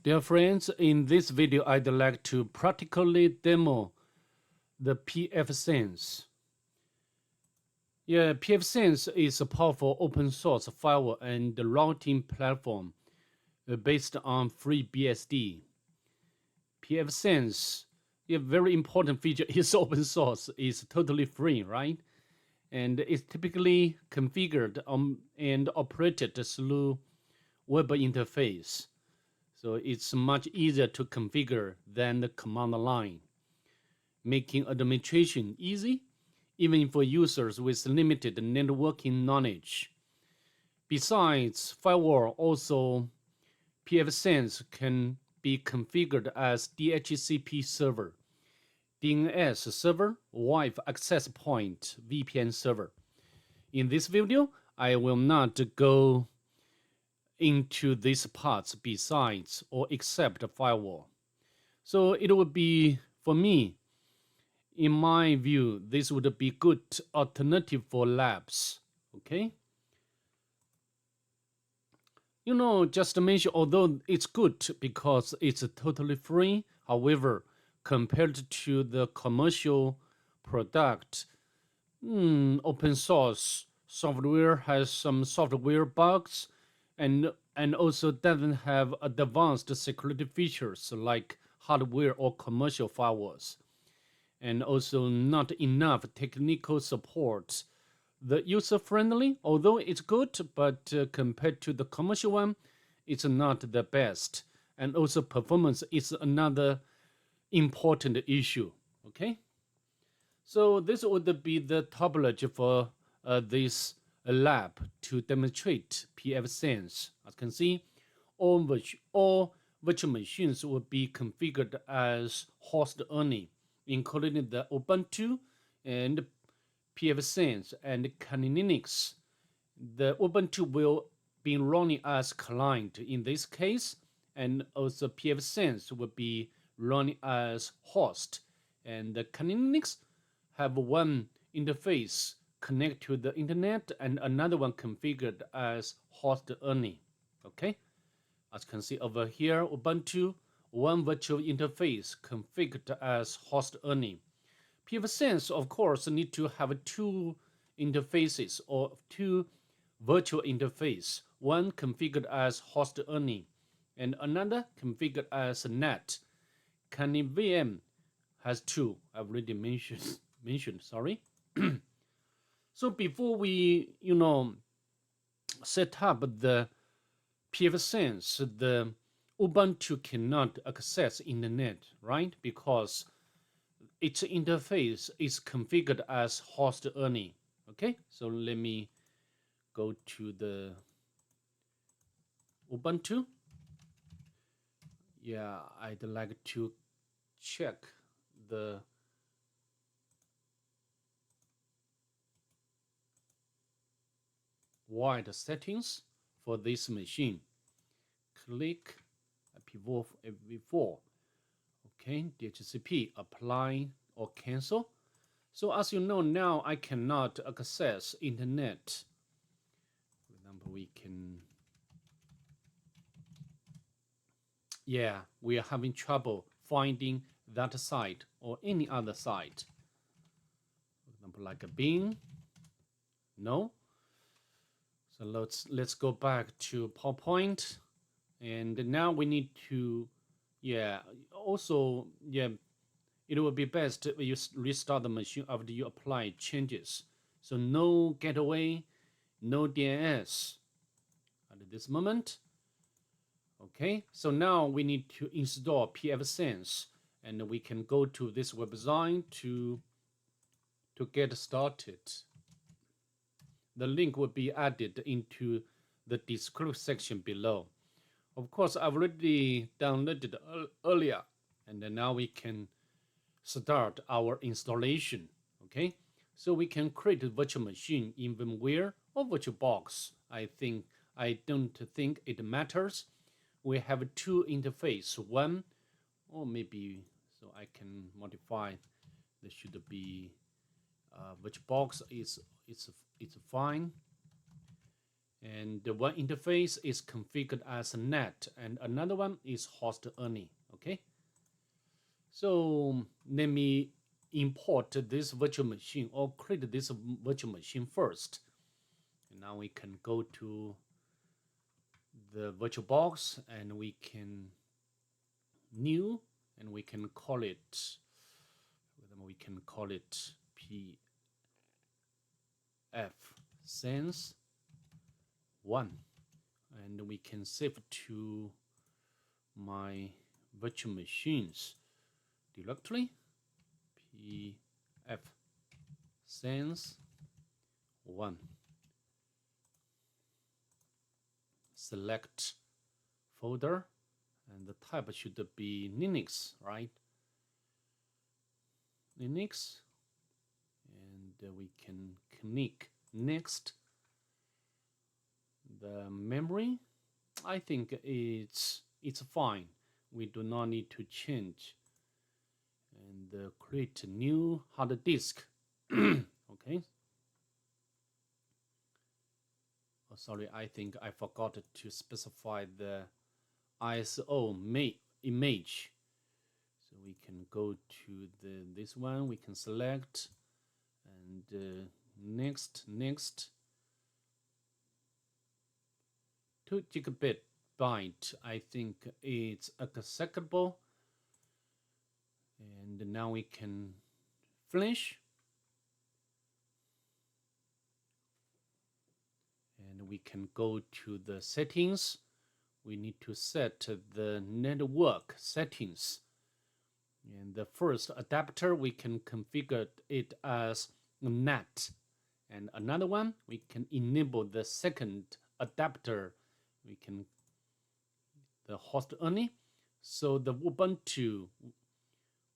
Dear friends, in this video I'd like to practically demo the Pfsense. Pfsense is a powerful open source firewall and routing platform based on FreeBSD. Pfsense, a very important feature is open source, is totally free, right? And it's typically configured and operated through web interface. So it's much easier to configure than the command line, making administration easy, even for users with limited networking knowledge. Besides, Firewall also Pfsense can be configured as DHCP server, DNS server, Wi-Fi access point, VPN server. In this video, I will not go into these parts besides or except firewall. So it would be, for me, in my view, this would be good alternative for labs. Okay. Just to mention, although it's good because it's totally free, however, compared to the commercial product, open source software has some software bugs and also doesn't have advanced security features like hardware or commercial firewalls, and also not enough technical support. The user-friendly, although it's good, but compared to the commercial one, it's not the best. And also performance is another important issue. Okay, so this would be the topology for this lab to demonstrate Pfsense. As you can see, all virtual machines will be configured as host only, including the Ubuntu and Pfsense and Kali Linux. The Ubuntu will be running as client in this case, and also Pfsense will be running as host, and the Kali Linux have one interface connect to the internet and another one configured as host only. Okay, as you can see over here, Ubuntu, one virtual interface configured as host only. Pfsense, of course, need to have two interfaces or two virtual interface, one configured as host only and another configured as net. Kali VM has two. I've already mentioned. Sorry. So before we, set up the Pfsense, the Ubuntu cannot access internet, right? Because its interface is configured as host only. Okay, so let me go to the Ubuntu. Yeah, I'd like to check the wide settings for this machine. Click before. Okay, DHCP, apply or cancel. So as you know, now I cannot access internet. For example, we are having trouble finding that site or any other site. For example, like a Bing. No. So let's go back to PowerPoint, and now we need to, it would be best if you restart the machine after you apply changes. So no gateway, no DNS at this moment. Okay, so now we need to install Pfsense, and we can go to this website to get started. The link will be added into the description section below. Of course, I've already downloaded earlier, and then now we can start our installation. Okay, so we can create a virtual machine in VMware or VirtualBox. I don't think it matters. We have two interface, one, or maybe, so I can modify. There should be VirtualBox is fine, And the one interface is configured as a NAT, and another one is host only. Okay, so let me import this virtual machine or create this virtual machine first. And now we can go to the virtual box and we can new, and we can call it Pfsense 1, and we can save to my virtual machines directory Pfsense 1. Select folder, and the type should be Linux, right? Linux, and we can click next. The memory, I think it's fine. We do not need to change. And create a new hard disk. Okay. Oh, sorry, I think I forgot to specify the ISO image. So we can go to this one. We can select and next. 2 gigabit byte. I think it's acceptable. And now we can finish. And we can go to the settings. We need to set the network settings. And the first adapter, we can configure it as NAT. And another one, we can enable the second adapter. We can the host only. So the Ubuntu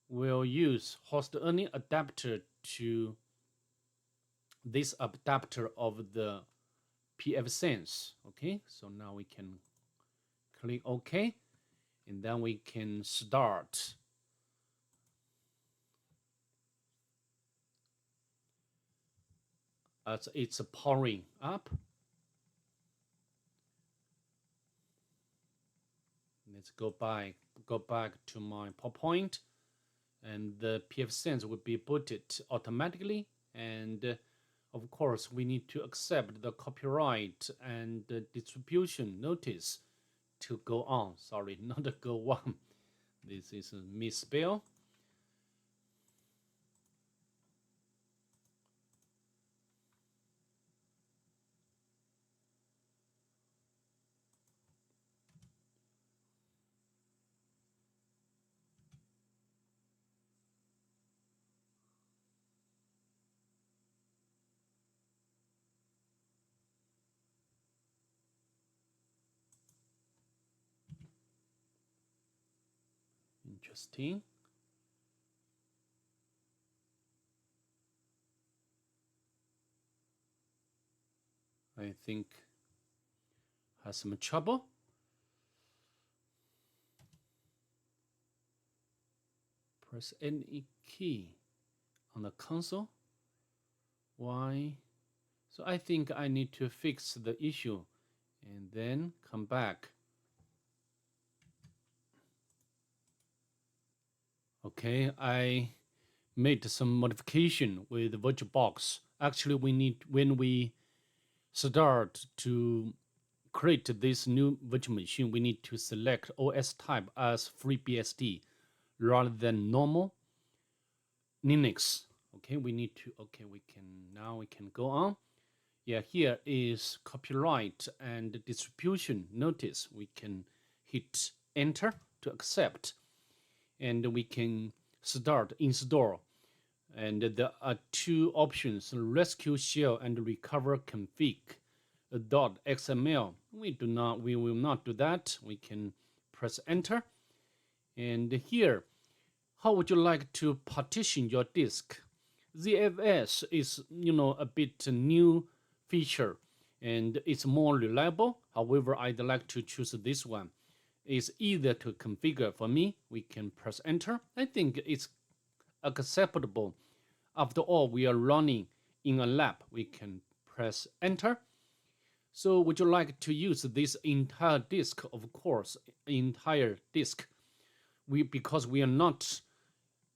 will use host only adapter to this adapter of the Pfsense. Okay, so now we can click OK, and then we can start. As it's powering up. Let's go back to my PowerPoint, and the Pfsense will be booted automatically. And of course, we need to accept the copyright and the distribution notice to go on. Sorry, not to go on. This is a misspell. Interesting. I think has some trouble. Press any key on the console. Why? So I think I need to fix the issue and then come back. Okay, I made some modification with the VirtualBox. Actually, we need, when we start to create this new virtual machine, we need to select OS type as FreeBSD rather than normal Linux. Okay, we need to, okay, we can go on. Yeah, here is copyright and distribution notice. We can hit enter to accept, and we can start install. And there are two options: rescue shell and recover config .xml. We will not do that. We can press enter. And here, how would you like to partition your disk? ZFS is, a bit new feature, and it's more reliable. However, I'd like to choose this one. It's easier to configure for me. We can press enter. I think it's acceptable. After all, we are running in a lab. We can press enter. So would you like to use this entire disk? Of course, entire disk. Because we are not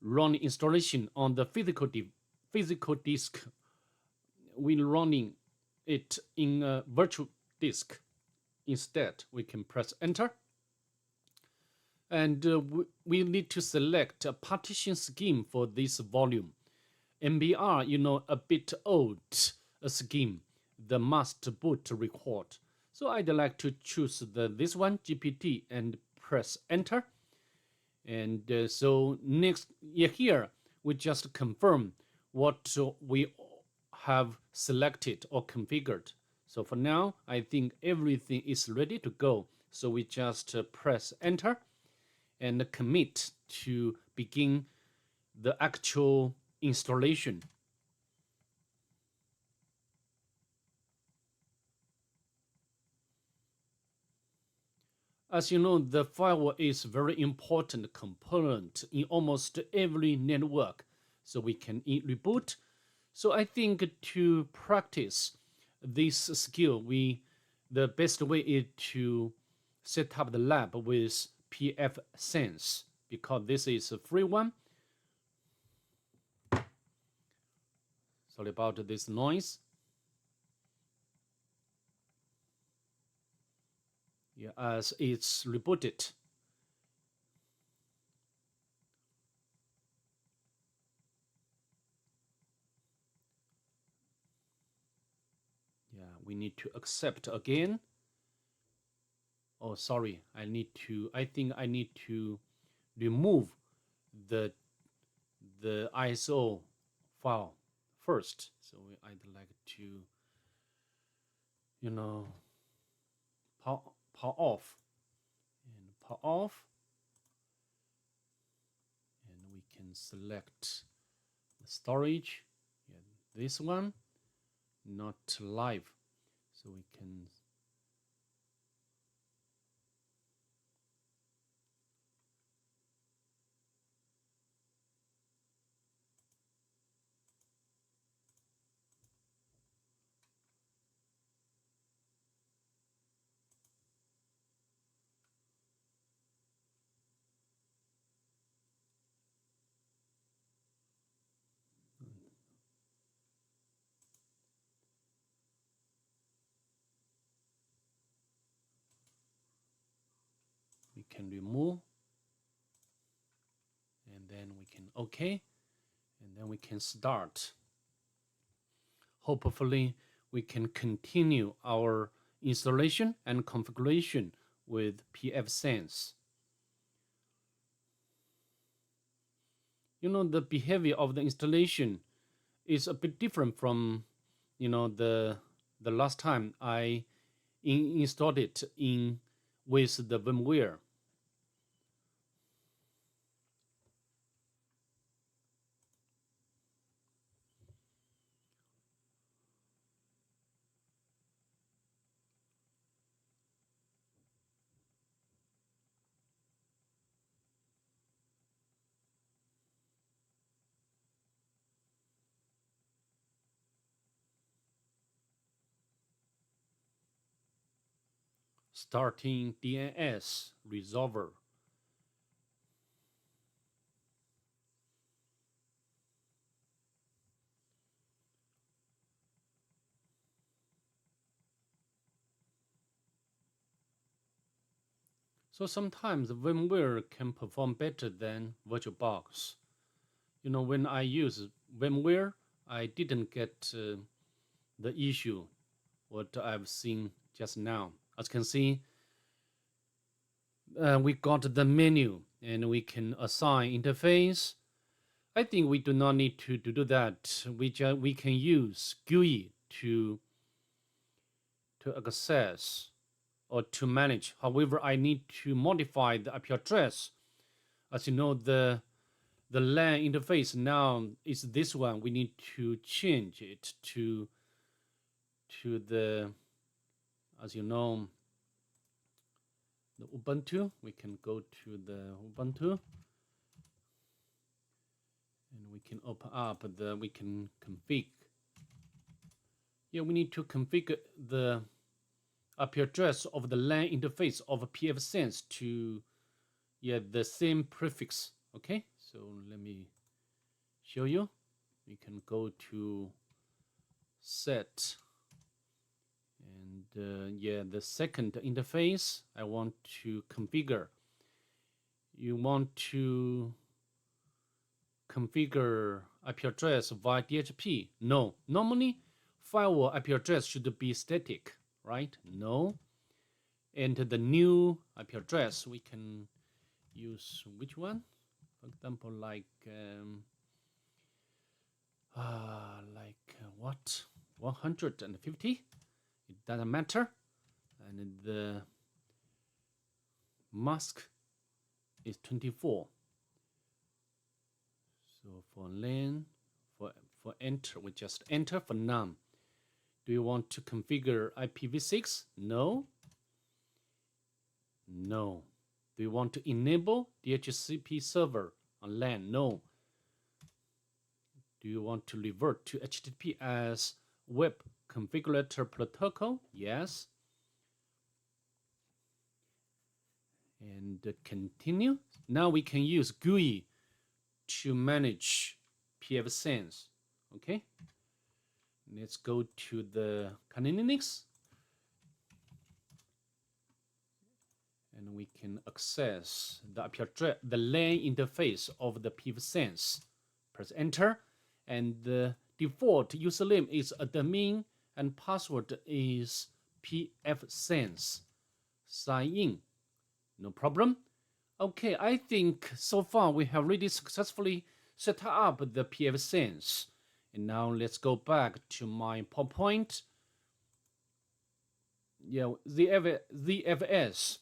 running installation on the physical disk, we're running it in a virtual disk. Instead, we can press enter, and we need to select a partition scheme for this volume. MBR, a bit old scheme, the must boot record. So I'd like to choose this one, GPT, and press enter. And so next here, we just confirm what we have selected or configured. So for now, I think everything is ready to go. So we just press enter and commit to begin the actual installation. As you know, the firewall is a very important component in almost every network. So we can reboot. So I think to practice this skill, the best way is to set up the lab with Pfsense, because this is a free one. Sorry about this noise. Yeah, as it's rebooted. Yeah, we need to accept again. Oh, sorry, I think I need to remove the ISO file first. So I'd like to, you know, power, power off and power off, and we can select the storage. Yeah, this one, not live. So we can remove, and then we can OK, and then we can start. Hopefully, we can continue our installation and configuration with Pfsense. The behavior of the installation is a bit different from the last time I installed it in with the VMware. Starting DNS resolver. So sometimes VMware can perform better than VirtualBox. When I use VMware, I didn't get the issue what I've seen just now. As you can see, we got the menu and we can assign interface. I think we do not need to do that. We can use GUI to access or to manage. However, I need to modify the IP address. As you know, the LAN interface now is this one. We need to change it to the, as you know, the Ubuntu. We can go to the Ubuntu, and we can open up we can configure. Yeah, we need to configure the IP address of the LAN interface of Pfsense to the same prefix. Okay, so let me show you. We can go to set, and the second interface I want to configure. You want to configure IP address via DHCP? No. Normally, firewall IP address should be static, right? No. Enter the new IP address. We can use which one? For example, like what? 150? It doesn't matter. And the mask is 24. So for LAN, for enter, we just enter. For none. Do you want to configure IPv6? No. No. Do you want to enable DHCP server on LAN? No. Do you want to revert to HTTP as web configurator protocol? Yes. And continue. Now we can use GUI to manage Pfsense. Okay. Let's go to the Kali Linux. And we can access the IP address, the LAN interface of the Pfsense. Press enter, and the default username is admin and password is Pfsense. Sign in. No problem. Okay, I think so far we have really successfully set up the Pfsense. And now let's go back to my PowerPoint. Yeah, the ZFS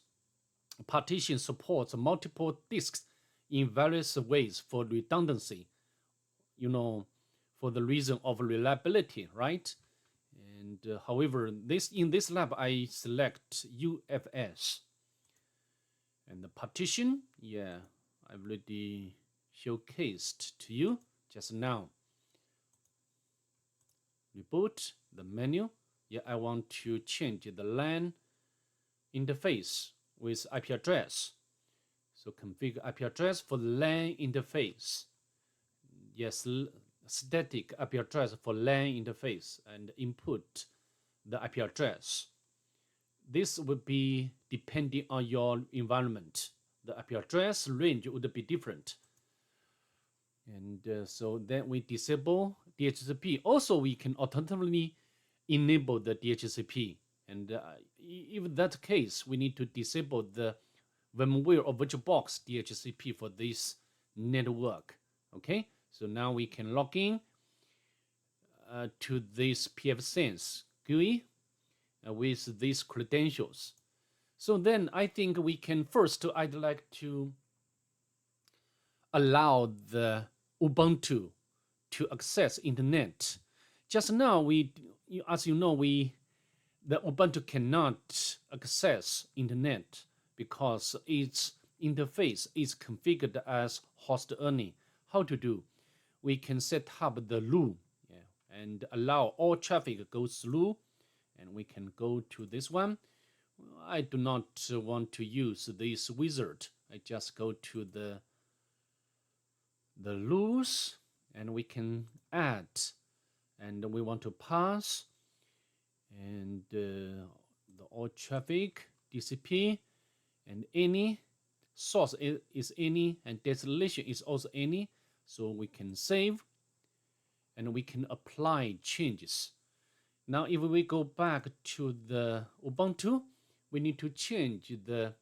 partition supports multiple disks in various ways for redundancy, for the reason of reliability, right? And however, in this lab, I select UFS. And the partition, I've already showcased to you just now. Reboot the menu. I want to change the LAN interface with IP address. So configure IP address for LAN interface. Yes, static IP address for LAN interface, and input the IP address. This would be depending on your environment. The IP address range would be different. And so then we disable DHCP. Also, we can alternatively enable the DHCP. And if that case, we need to disable the VMware or VirtualBox DHCP for this network. Okay, so now we can log in to this Pfsense GUI with these credentials. So then I think we can first, I'd like to allow the Ubuntu to access internet. Just now, as you know, the Ubuntu cannot access internet because its interface is configured as host only. How to do? We can set up the rule and allow all traffic go through, and we can go to this one. I do not want to use this wizard. I just go to the rules, and we can add, and we want to pass, and the all traffic DCP, and any source is any, and destination is also any. So we can save, and we can apply changes. Now, if we go back to the Ubuntu, we need to change the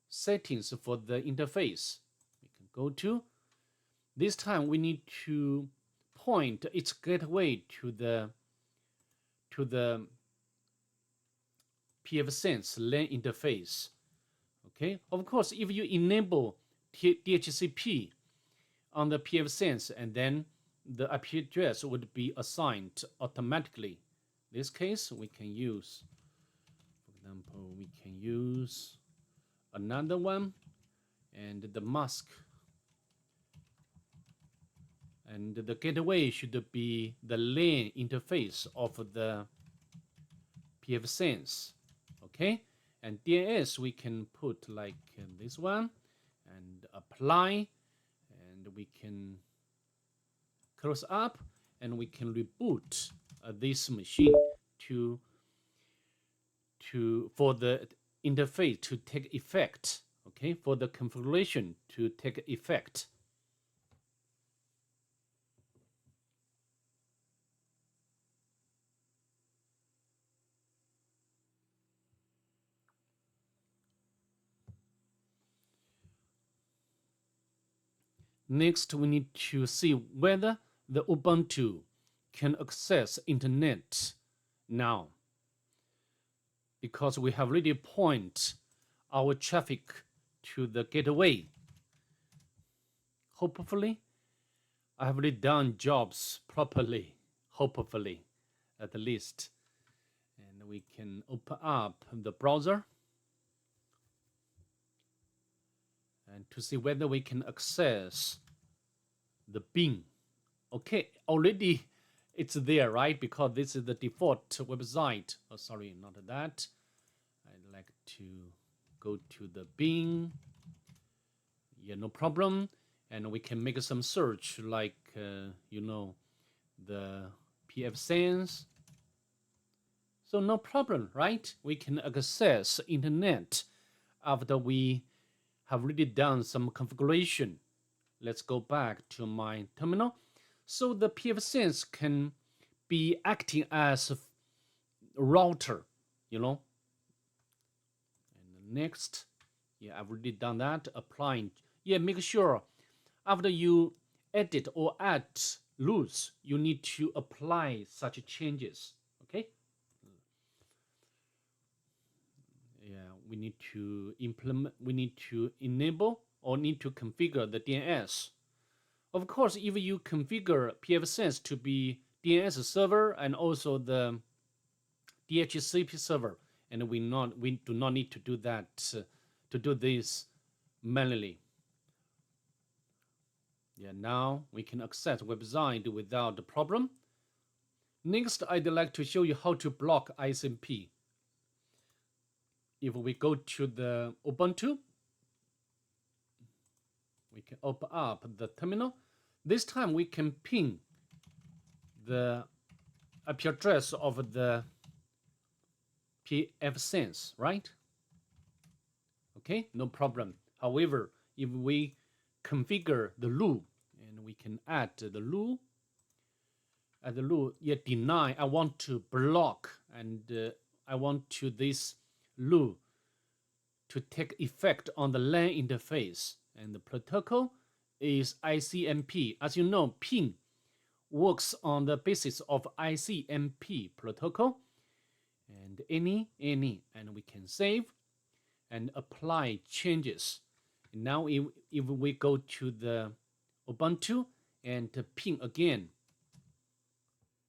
settings for the interface. We can go to, this time we need to point its gateway to the Pfsense LAN interface. Okay, of course, if you enable DHCP on the Pfsense, and then the IP address would be assigned automatically. In this case, we can use, for example, we can use another one, and the mask, and the gateway should be the LAN interface of the Pfsense. Okay, and DNS we can put like this one and apply, and we can close up, and we can reboot this machine to for the interface to take effect. Okay, for the configuration to take effect. Next, we need to see whether the Ubuntu can access internet now, because we have already point our traffic to the gateway. Hopefully, I have already done jobs properly, hopefully, at least. And we can open up the browser and to see whether we can access the bin. Okay, already it's there, right? Because this is the default website. Oh, sorry, not that. I'd like to go to the bin. Yeah, no problem. And we can make some search like, you know, the Pfsense. So no problem, right? We can access internet after we have already done some configuration. Let's go back to my terminal. So the Pfsense can be acting as a router, you know. And next, yeah, I've already done that. Applying, yeah, make sure after you edit or add rules, you need to apply such changes. Okay. Yeah, we need to implement. We need to enable or need to configure the DNS. Of course, if you configure Pfsense to be DNS server and also the DHCP server, and we do not need to do that to do this manually. Yeah, now we can access website without the problem. Next, I'd like to show you how to block ISMP. If we go to the Ubuntu, we can open up the terminal. This time we can ping the IP address of the Pfsense, right? Okay, no problem. However, if we configure the rule, and we can add the rule, yeah, deny, I want to block, and I want to this rule to take effect on the LAN interface, and the protocol is ICMP. As you know, ping works on the basis of ICMP protocol, and any, and we can save and apply changes. Now if we go to the Ubuntu and ping again,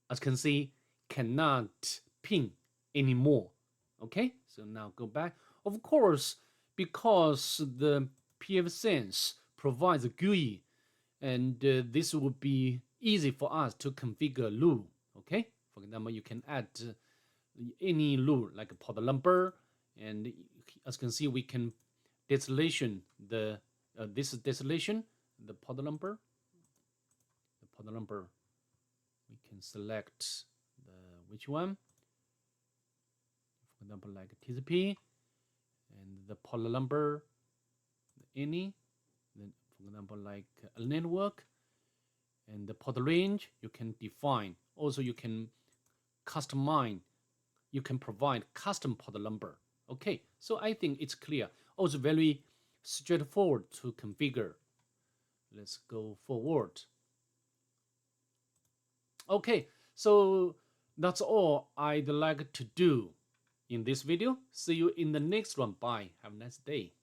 as you can see, cannot ping anymore. Okay, so now go back. Of course, because the Pfsense provides a GUI, and this would be easy for us to configure rule. Okay, for example, you can add any rule like a port number, and as you can see, we can designation the this is designation the port number. The port number, we can select the which one. For example, like TCP, and the port number, any. Then, for example, like a network, and the port range you can define. Also, you can customize. You can provide custom port number. Okay, so I think it's clear. Also very straightforward to configure. Let's go forward. Okay, so that's all I'd like to do in this video. See you in the next one. Bye. Have a nice day.